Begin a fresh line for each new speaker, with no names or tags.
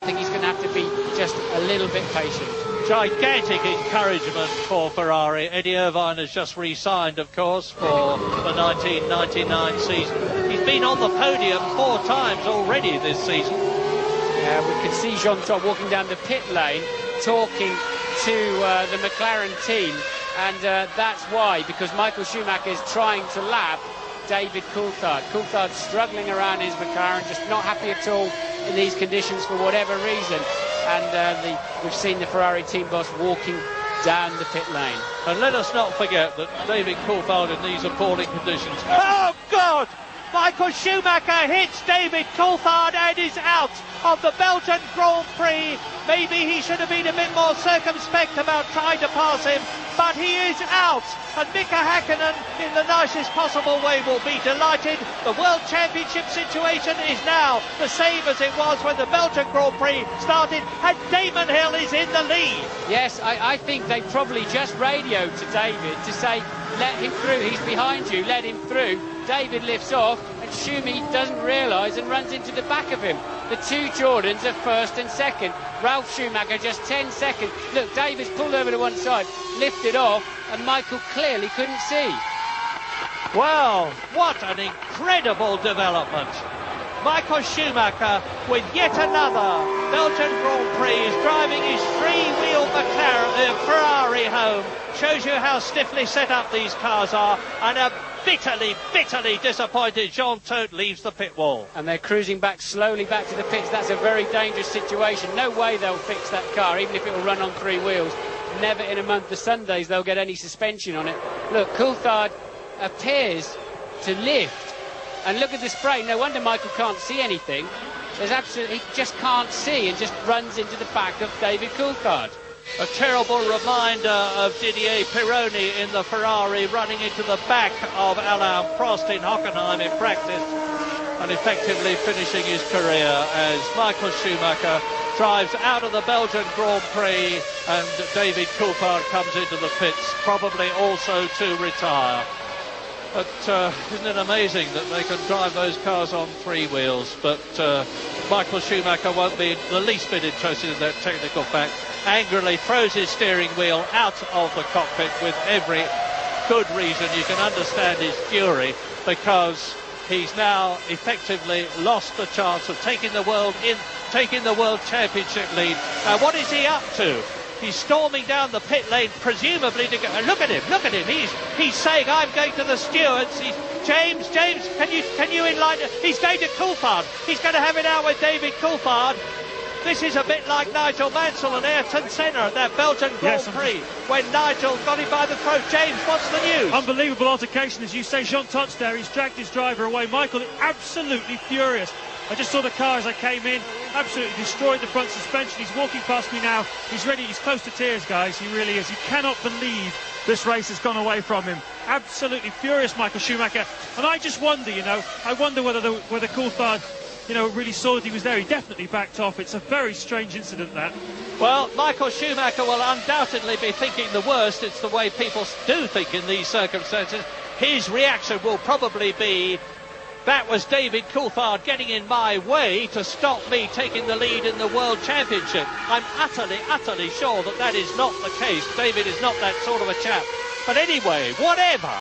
I think he's going to have to be just a little bit patient.
Gigantic encouragement for Ferrari. Eddie Irvine has just re-signed, of course, for the 1999 season. He's been on the podium 4 times already this season.
We can see Jean Todt walking down the pit lane, talking to the McLaren team, and that's why, because Michael Schumacher is trying to lap David Coulthard. Coulthard's struggling around his McLaren, just not happy at all in these conditions for whatever reason. And we've seen the Ferrari team boss walking down the pit lane.
And let us not forget that David Coulthard in these appalling conditions. Oh, God! Michael Schumacher hits David Coulthard and is out of the Belgian Grand Prix. Maybe he should have been a bit more circumspect about trying to pass him, but he is out. And Mika Häkkinen, in the nicest possible way, will be delighted. The World Championship situation is now the same as it was when the Belgian Grand Prix started, and Damon Hill is in the lead.
Yes, I think they probably just radioed to David to say, let him through, he's behind you, let him through. David lifts off, and Schumi doesn't realise and runs into the back of him. The two Jordans are first and second. Ralf Schumacher just 10 seconds. Look, David's pulled over to one side, lifted off, and Michael clearly couldn't see.
Well, what an incredible development. Michael Schumacher, with yet another Belgian Grand Prix, is driving his three-wheel Ferrari home. Shows you how stiffly set up these cars are, and a bitterly disappointed Jean Todt leaves the pit wall.
And they're cruising back slowly back to the pits. That's a very dangerous situation. No way they'll fix that car, even if it will run on 3 wheels. Never in a month of Sundays they'll get any suspension on it. Look, Coulthard appears to lift. And look at the spray. No wonder Michael can't see anything. He just can't see and just runs into the back of David Coulthard.
A terrible reminder of Didier Pironi in the Ferrari, running into the back of Alain Prost in Hockenheim in practice, and effectively finishing his career as Michael Schumacher drives out of the Belgian Grand Prix, and David Coulthard comes into the pits, probably also to retire. But isn't it amazing that they can drive those cars on 3 wheels? But Michael Schumacher won't be the least bit interested in that technical fact. Angrily throws his steering wheel out of the cockpit with every good reason. You can understand his fury, because he's now effectively lost the chance of taking the World Championship lead. What is he up to? He's storming down the pit lane, presumably to go. Look at him. He's saying, I'm going to the stewards. James, can you enlighten? He's going to Coulthard. He's going to have it out with David Coulthard. This is a bit like Nigel Mansell and Ayrton Senna at that Belgian Grand Prix, when Nigel got him by the throat. James, what's the news?
Unbelievable altercation, as you say. Jean Todt's there. He's dragged his driver away. Michael is absolutely furious. I just saw the car as I came in. Absolutely destroyed the front suspension. He's walking past me now. He's ready. He's close to tears, guys. He really is. He cannot believe this race has gone away from him. Absolutely furious, Michael Schumacher. And I just wonder, whether Coulthard, really saw that he was there. He definitely backed off. It's a very strange incident, that.
Well, Michael Schumacher will undoubtedly be thinking the worst. It's the way people do think in these circumstances. His reaction will probably be, that was David Coulthard getting in my way to stop me taking the lead in the World Championship. I'm utterly sure that is not the case. David is not that sort of a chap. But anyway, whatever.